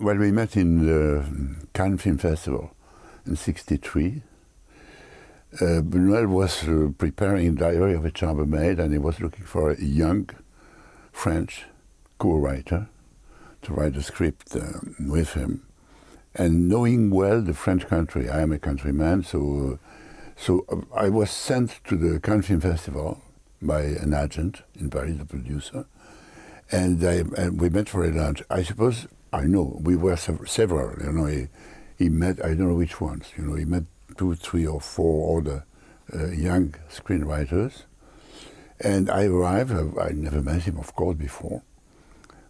Well, we met in the Cannes Film Festival in '63. Buñuel was preparing Diary of a Chambermaid, and he was looking for a young French co-writer to write a script with him. And knowing well the French country, I am a countryman, so I was sent to the Cannes Film Festival by an agent in Paris, the producer, and we met for a lunch. I suppose, I know, we were several, he met, I don't know which ones, he met 2, 3 or 4 other young screenwriters, and I arrived, I never met him, of course, before,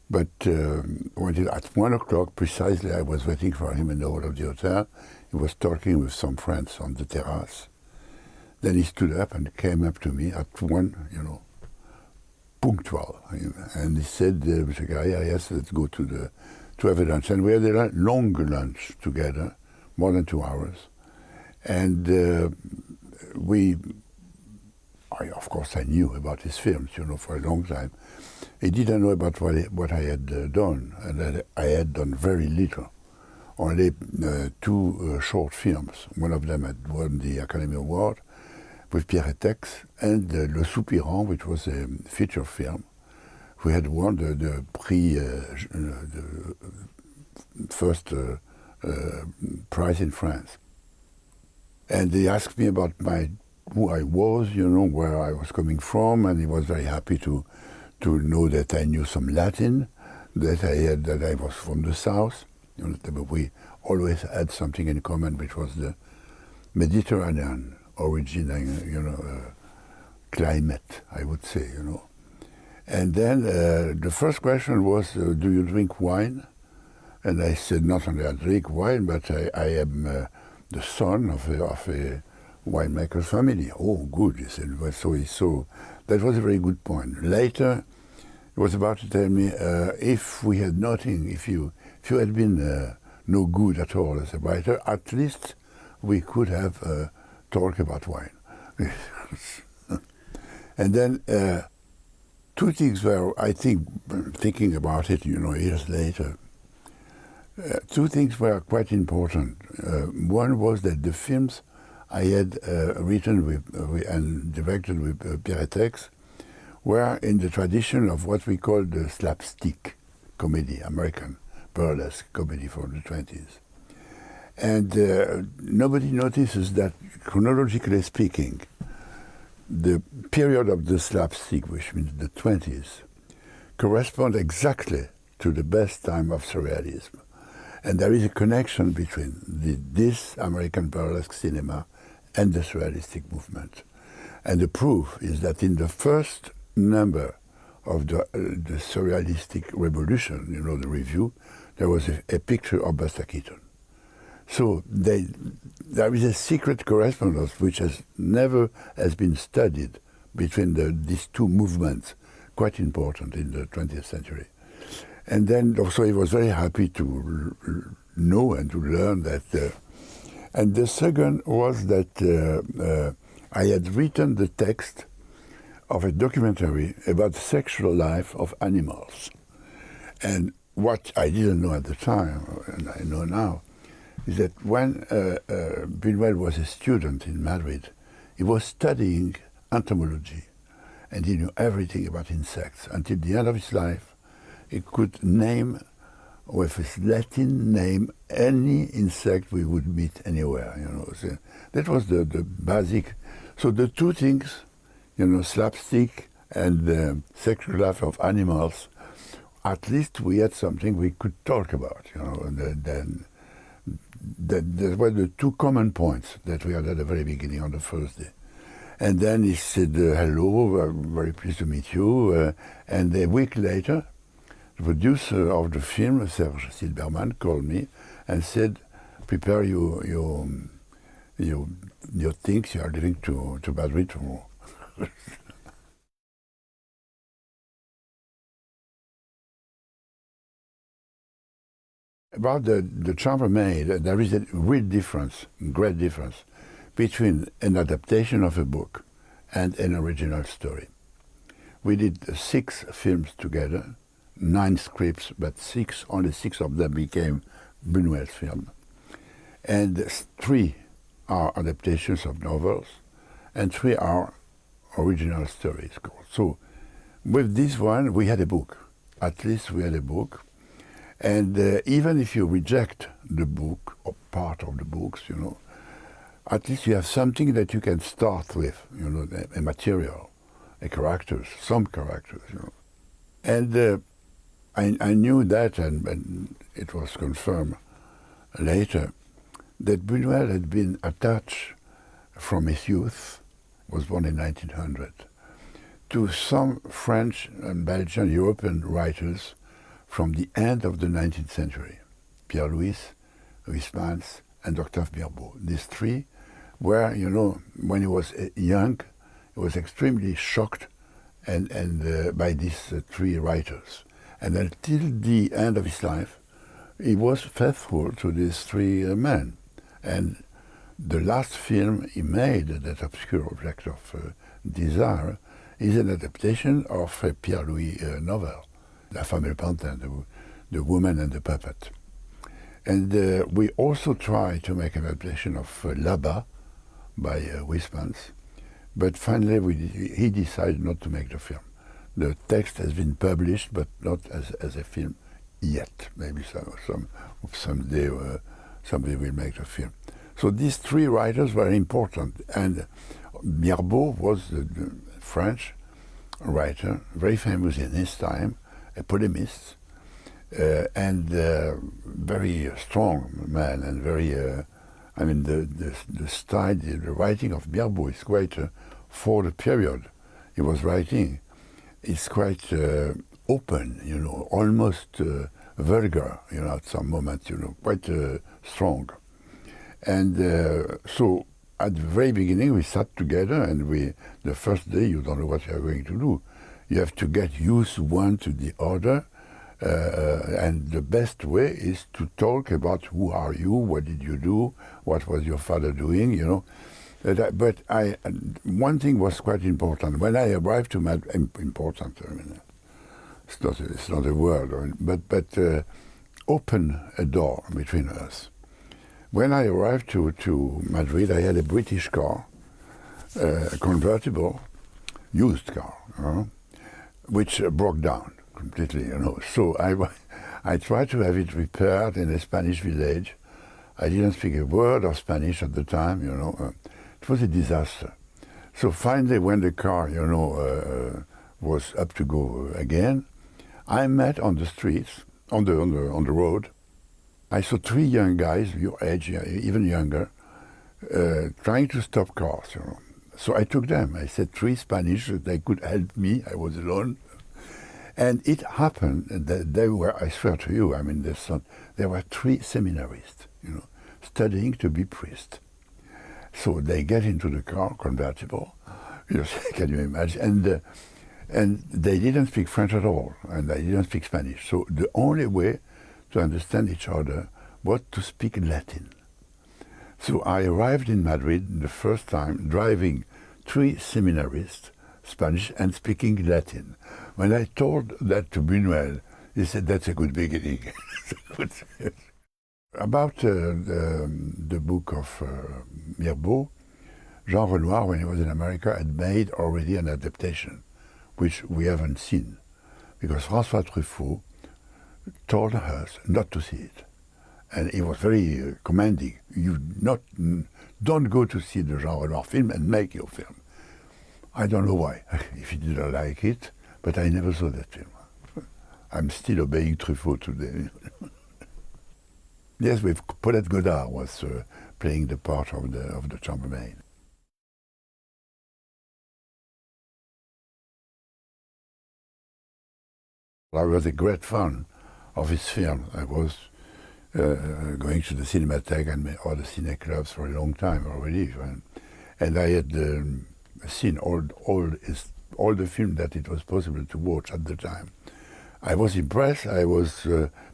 but at 1 o'clock precisely, I was waiting for him in the hall of the hotel. He was talking with some friends on the terrace. Then he stood up and came up to me at 1, punctual. And he said, Mr. Carrière, yes, let's go to have a lunch. And we had a long lunch together, more than 2 hours. And of course, I knew about his films, for a long time. He didn't know about what I had done, and that I had done very little. Only 2 short films. One of them had won the Academy Award with Pierre Tex, and Le Soupirant, which was a feature film. We had won the prix, the first prize in France. And he asked me about who I was, where I was coming from, and he was very happy to know that I knew some Latin, that I was from the South. We always had something in common, which was the Mediterranean origin, climate, I would say, And then the first question was, do you drink wine? And I said, not only I drink wine, but I am the son of a winemaker's family. Oh, good, he said. So that was a very good point. Later, he was about to tell me, if we had nothing, if you had been no good at all as a writer, at least we could have talked about wine. And then 2 things were, I think, thinking about it, years later, 2 things were quite important. One was that the films I had written and directed with Pierre Tex were in the tradition of what we call the slapstick comedy, American burlesque comedy from the 20s. And nobody notices that, chronologically speaking, the period of the slapstick, which means the 20s, corresponds exactly to the best time of surrealism. And there is a connection between this American burlesque cinema and the surrealistic movement. And the proof is that in the first number of the surrealistic revolution, the review, there was a picture of Buster Keaton. So there is a secret correspondence which never has been studied between these 2 movements, quite important in the 20th century. And then also he was very happy to know and to learn that. And the second was that I had written the text of a documentary about the sexual life of animals. And what I didn't know at the time, and I know now, is that when Buñuel was a student in Madrid, he was studying entomology, and he knew everything about insects. Until the end of his life, he could name, with his Latin name, any insect we would meet anywhere. So that was the basic. So the 2 things, slapstick and the sexual life of animals, at least we had something we could talk about. Then that were the 2 common points that we had at the very beginning on the first day. And then he said, hello, very pleased to meet you. And a week later, the producer of the film, Serge Silberman, called me and said, prepare your things, you are leaving to Madrid tomorrow. About the Chambermaid, there is a real difference, great difference, between an adaptation of a book and an original story. We did 6 films together, 9 scripts, but only six of them became Buñuel's film. And 3 are adaptations of novels, and 3 are original stories. So with this one, we had a book. At least we had a book. And even if you reject the book, or part of the books, at least you have something that you can start with, a material, some characters. And I knew that, and it was confirmed later, that Buñuel had been attached from his youth, was born in 1900, to some French and Belgian European writers from the end of the 19th century. Pierre Louis, Huysmans, and Octave Mirbeau. These 3 were, when he was young, he was extremely shocked and by these 3 writers. And until the end of his life, he was faithful to these 3 men. And the last film he made, that obscure object of desire, is an adaptation of a Pierre Louis novel, La Femme et le Pantin, the Woman and the Puppet. And we also tried to make an adaptation of Là-bas by Huysmans, but finally he decided not to make the film. The text has been published, but not as a film yet. Maybe someday somebody will make the film. So these 3 writers were important, and Mirbeau was the French writer, very famous in his time, a polemist, and very strong man, and very, the style, the writing of Mirbeau is quite, for the period he was writing, it's quite open, almost vulgar, at some moments, quite strong. And so at the very beginning we sat together, and the first day you don't know what you are going to do. You have to get used one to the other, and the best way is to talk about who are you, what did you do, what was your father doing, But one thing was quite important. When I arrived to Madrid, important, it's not a word, but open a door between us. When I arrived to Madrid, I had a British car, a convertible, used car, which broke down completely, So I tried to have it repaired in a Spanish village. I didn't speak a word of Spanish at the time, It was a disaster. So finally, when the car, was up to go again, I met on the streets, on the road, I saw 3 young guys, your age, even younger, trying to stop cars, So I took them. I said 3 Spanish, they could help me. I was alone. And it happened that they were, I swear to you, there were 3 seminarists, studying to be priests. So they get into the car, convertible, can you imagine? And they didn't speak French at all, and they didn't speak Spanish. So the only way to understand each other was to speak Latin. So I arrived in Madrid the first time driving 3 seminarists, Spanish, and speaking Latin. When I told that to Buñuel, he said, that's a good beginning. About the book of Mirbeau, Jean Renoir, when he was in America, had made already an adaptation, which we haven't seen, because François Truffaut told us not to see it. And he was very commanding. Don't go to see the Jean Renoir film and make your film. I don't know why, if he didn't like it, but I never saw that film. I'm still obeying Truffaut today. Yes, with Paulette Godard was playing the part of the Chambermaid. I was a great fan of his film. I was going to the Cinematheque and all the cine clubs for a long time already, and I had seen all the films that it was possible to watch at the time. I was impressed.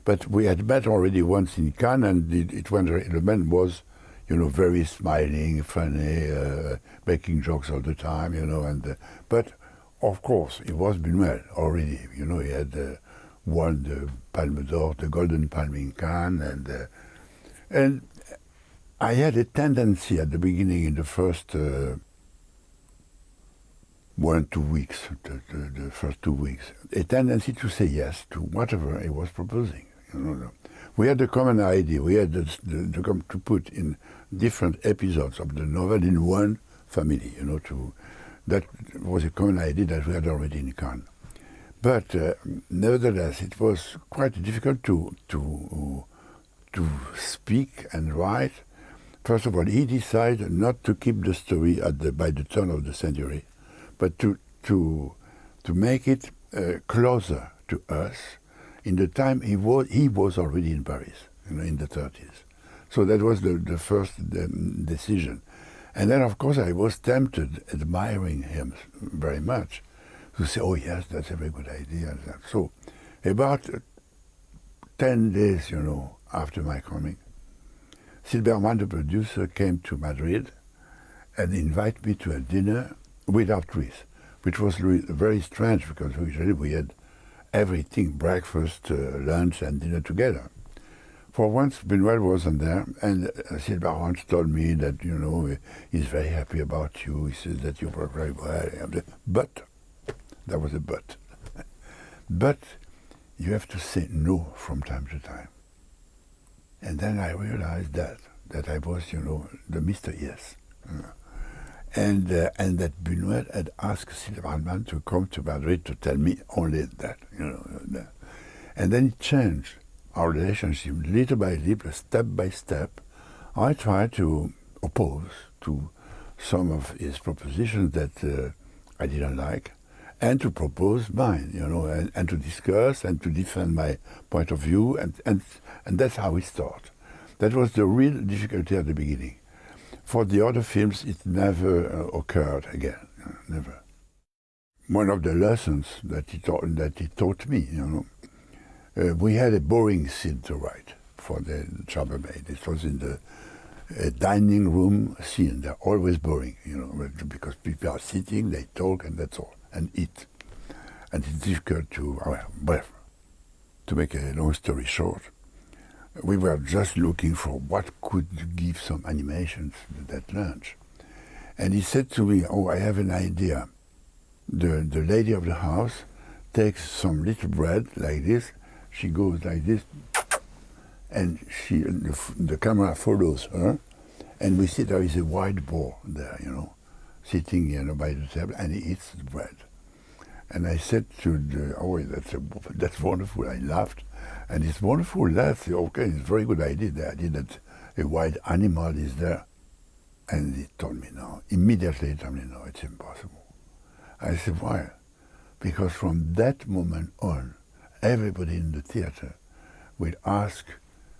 But we had met already once in Cannes, and the man was, very smiling, funny, making jokes all the time, but of course it was Buñuel already. He had won the Palme d'Or, the Golden Palme in Cannes, and I had a tendency at the beginning, in the first 2 weeks, the first 2 weeks, a tendency to say yes to whatever he was proposing. We had a common idea. We had to put in different episodes of the novel in one family. That was a common idea that we had already in Cannes. But nevertheless, it was quite difficult to speak and write. First of all, he decided not to keep the story by the turn of the century, but to make it closer to us in the time he was already in Paris, in the 30s. So that was the first decision. And then, of course, I was tempted, admiring him very much, to say, oh yes, that's a very good idea. So about 10 days, after my coming, Silberman, the producer, came to Madrid and invited me to a dinner without Chris, which was very strange because usually we had everything, breakfast, lunch and dinner together. For once, Buñuel wasn't there, and Silberman told me that, he's very happy about you, he says that you work very well, but, there was a but, but you have to say no from time to time. And then I realized that I was, the Mr. Yes. And that Buñuel had asked Silberman to come to Madrid to tell me only that, that. And then it changed our relationship little by little, step by step. I tried to oppose to some of his propositions that I didn't like, and to propose mine, and to discuss and to defend my point of view, and that's how we start. That was the real difficulty at the beginning. For the other films, it never occurred again, never. One of the lessons that he taught me, we had a boring scene to write for the Chambermaid. It was in the dining room scene. They're always boring, because people are sitting, they talk, and that's all, and eat. And it's difficult to make a long story short, we were just looking for what could give some animations to that lunch. And he said to me, oh, I have an idea. The lady of the house takes some little bread like this, she goes like this, and the camera follows her, and we see there is a white boar there, sitting by the table, and he eats the bread. And I said to that's wonderful, I laughed. And it's wonderful, that's okay, it's a very good idea, the idea that a wild animal is there. And he told me no, immediately he told me no, it's impossible. I said, why? Because from that moment on, everybody in the theater will ask,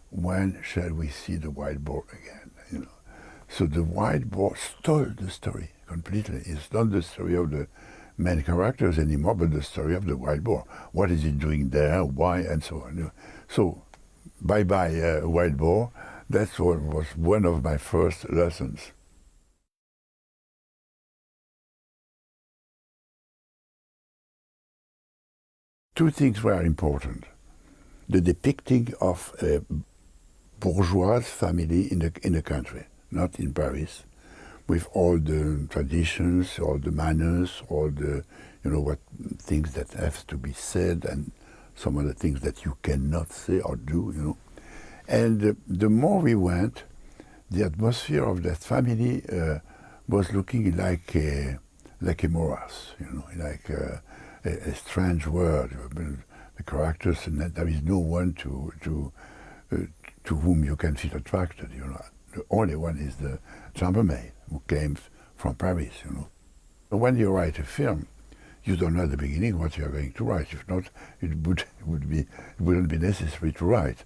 when shall we see the wild boar again? So the wild boar stole the story completely. It's not the story of the main characters anymore, but the story of the wild boar. What is it doing there? Why? And so on. So, bye-bye, wild boar. That's what was one of my first lessons. Two things were important. The depicting of a bourgeois family in the country, not in Paris, with all the traditions, all the manners, all the, what things that have to be said, and some of the things that you cannot say or do, And the more we went, the atmosphere of that family was looking like a morass, like a strange world. The characters, and there is no one to whom you can feel attracted. The only one is the Chambermaid, who came from Paris. When you write a film, you don't know at the beginning what you are going to write. If not, it wouldn't be necessary to write.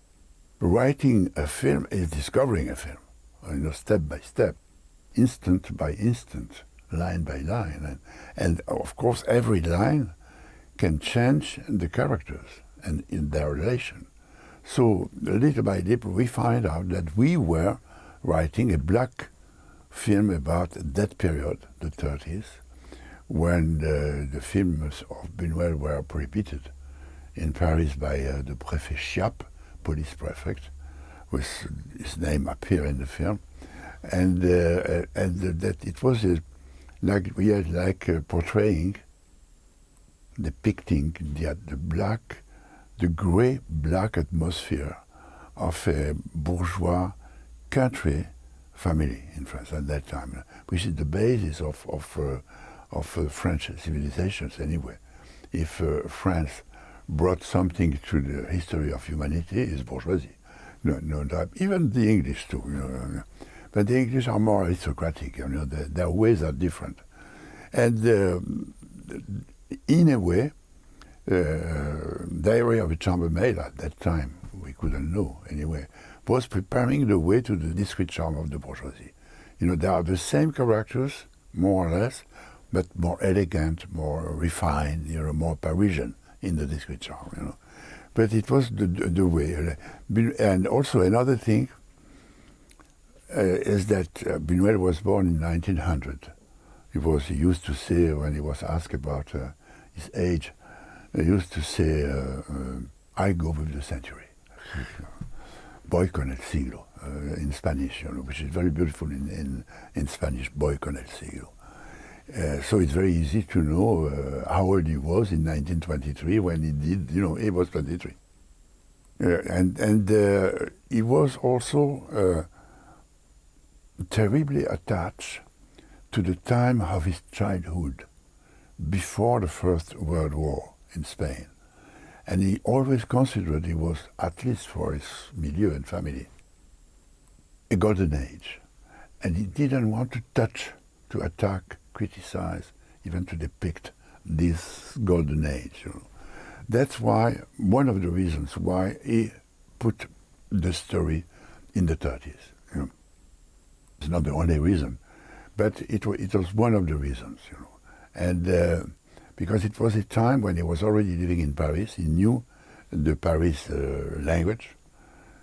Writing a film is discovering a film, step by step, instant by instant, line by line, and of course every line can change the characters and in their relation. So little by little we find out that we were writing a black film about that period, the 30s, when the films of Buñuel were prohibited in Paris by the Préfet Chiappe, police prefect, with his name appear in the film, and that it was portraying, depicting the grey-black atmosphere of a bourgeois country family in France at that time, which is the basis of French civilizations anyway. If France brought something to the history of humanity, it's bourgeoisie. No doubt. Even the English too, but the English are more aristocratic. Their ways are different, and in a way, Diary of a Chambermaid at that time, we couldn't know anyway, was preparing the way to the discreet charm of the bourgeoisie. They are the same characters, more or less, but more elegant, more refined, more Parisian in the discreet charm. But it was the way. And also another thing is that Buñuel was born in 1900. He used to say, when he was asked about his age, he used to say, I go with the century. Voy con el siglo, in Spanish, which is very beautiful in Spanish, voy con el siglo. So it's very easy to know how old he was in 1923 when he did, he was 23. And he was also terribly attached to the time of his childhood, before the First World War in Spain. And he always considered he was, at least for his milieu and family, a golden age. And he didn't want to touch, to attack, criticize, even to depict this golden age. That's why, one of the reasons why he put the story in the 30s. It's not the only reason, but it was one of the reasons. And because it was a time when he was already living in Paris, he knew the Paris language,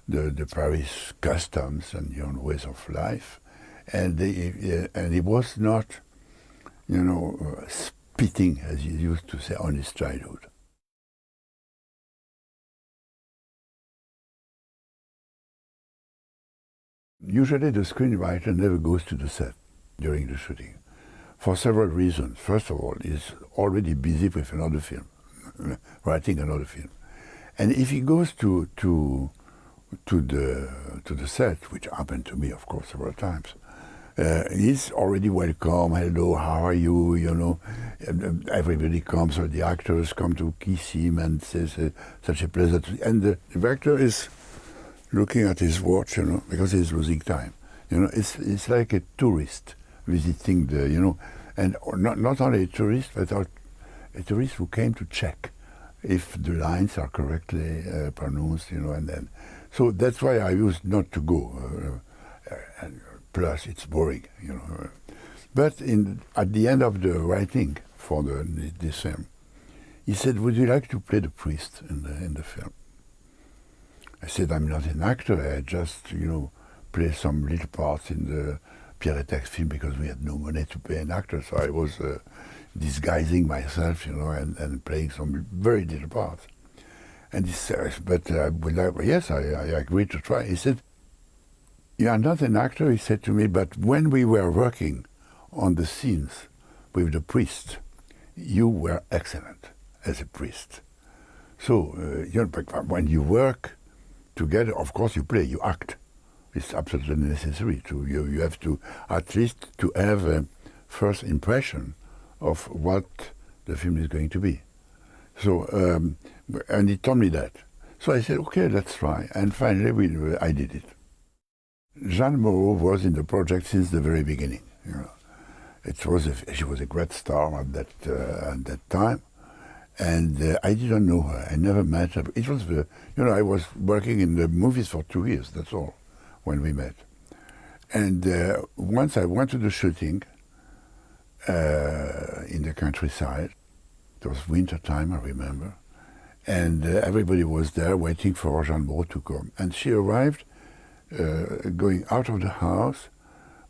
the Paris customs and ways of life, and he was not, spitting, as he used to say, on his childhood. Usually the screenwriter never goes to the set during the shooting, for several reasons. First of all, he's already busy with another film, writing another film. And if he goes to the set, which happened to me, of course, several times, he's already welcome. Hello, how are you? Everybody comes, or the actors come to kiss him and says such a pleasant. And the director is looking at his watch, because he's losing time. It's like a tourist visiting and not only a tourist, but a tourist who came to check if the lines are correctly pronounced, and then. So that's why I used not to go. And plus, it's boring, But at the end of the writing for this film, he said, "Would you like to play the priest in the film?" I said, "I'm not an actor. I just, play some little parts in the Pierre film because we had no money to pay an actor. So I was disguising myself, and playing some very little parts." And he said, "But yes, I agreed to try." He said, "You are not an actor," he said to me, "but when we were working on the scenes with the priest, you were excellent as a priest. So, when you work together, of course you play, you act. It's absolutely necessary. You have to, at least, to have a first impression of what the film is going to be." So, and he told me that. So I said, "Okay, let's try." And finally, I did it. Jeanne Moreau was in the project since the very beginning. She was a great star at that time, and I didn't know her. I never met her. It was I was working in the movies for 2 years. That's all, when we met. And once I went to the shooting in the countryside. It was winter time, I remember, and everybody was there waiting for Jeanne Moreau to come. And she arrived, going out of the house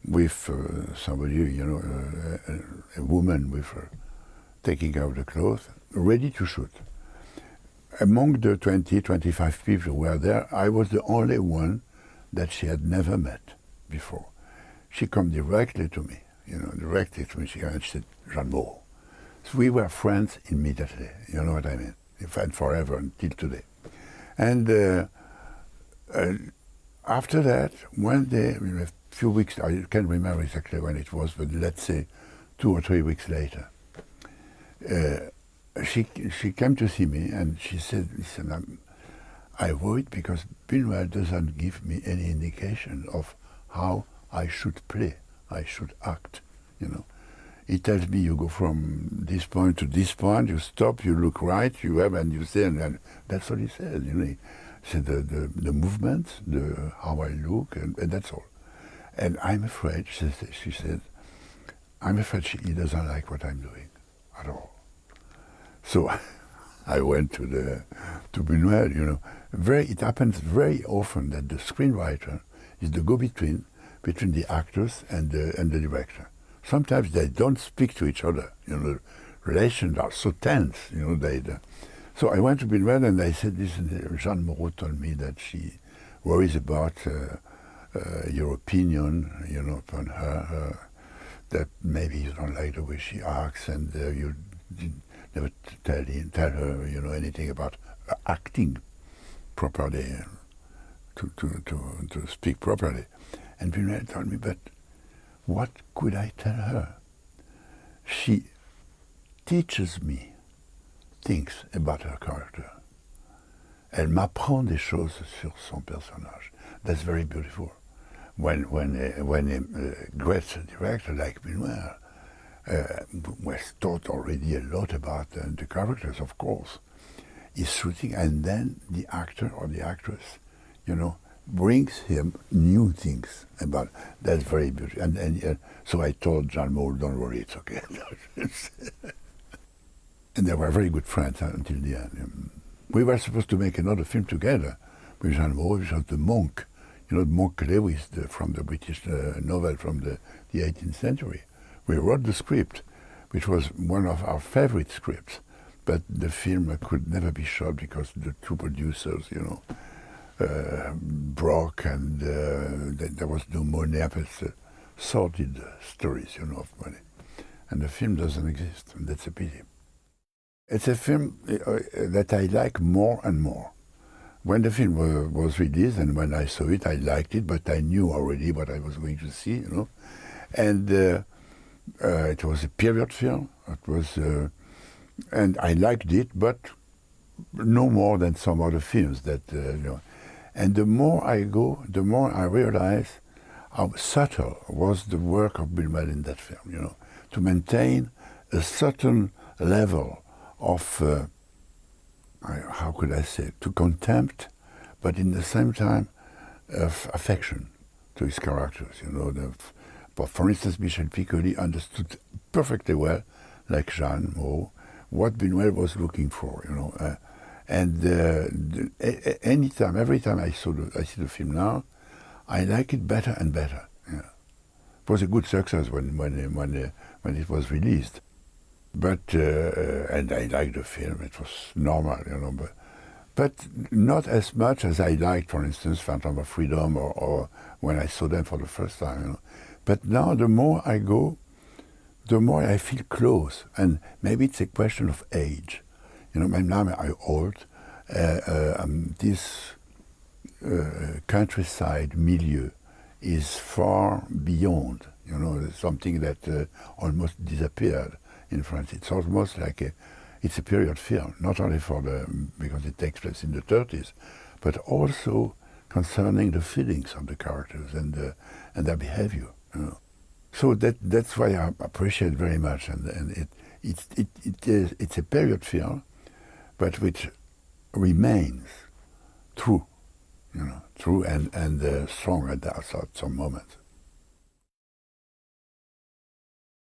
with somebody, a woman with her, taking out the clothes, ready to shoot. among the 20, 25 people who were there, I was the only one that she had never met before. She came directly to me, directly to me. She said, Jean-Maud. So we were friends immediately, you know what I mean? In fact, forever until today. And after that, one day, a few weeks, I can't remember exactly when it was, but let's say 2 or 3 weeks later, she came to see me and she said, listen, I worried because Buñuel doesn't give me any indication of how I should play, I should act, He tells me you go from this point to this point, you stop, you look right, you have, and you say, and that's what he said, He said the movements, how I look, and that's all. And I'm afraid, she said, I'm afraid he doesn't like what I'm doing at all. So I went to Buñuel, It happens very often that the screenwriter is the go-between between the actors and the director. Sometimes they don't speak to each other. Relations are so tense. So I went to Buñuel and I said, listen, Jean-Maud told me that she worries about your opinion, upon her, that maybe you don't like the way she acts, and you never tell her, anything about acting properly, to speak properly. And Buñuel told me, but what could I tell her? She teaches me things about her character. Elle m'apprend des choses sur son personnage. That's very beautiful. When a great director like Buñuel was taught already a lot about the characters, of course, is shooting, and then the actor or the actress, brings him new things about. That's very beautiful. And so I told Jean-Maud, don't worry, it's okay. And they were very good friends until the end. We were supposed to make another film together with Jean-Maud, which was The Monk. The Monk Lewis from the British novel from the 18th century. We wrote the script, which was one of our favorite scripts, but the film could never be shot because the two producers, broke, and there was no money. It's sordid stories, of money. And the film doesn't exist, and that's a pity. It's a film that I like more and more. When the film was released and when I saw it, I liked it, but I knew already what I was going to see, And it was a period film. It was, and I liked it, but no more than some other films that, And the more I go, the more I realize how subtle was the work of Buñuel in that film, to maintain a certain level of, how could I say, to contempt, but in the same time, of affection to his characters, But for instance, Michel Piccoli understood perfectly well, like Jean-Maud, what Buñuel was looking for, And every time I see the film now, I like it better and better. It was a good success when it was released, but and I liked the film. It was normal, but not as much as I liked, for instance, Phantom of Freedom or when I saw them for the first time. But now, the more I go, the more I feel close, and maybe it's a question of age. Now I'm old. This countryside milieu is far beyond, something that almost disappeared in France. It's almost like it's a period film, not only because it takes place in the 30s, but also concerning the feelings of the characters and their behavior. So that's why I appreciate very much, and it's a period film, but which remains true, true and strong at some moments.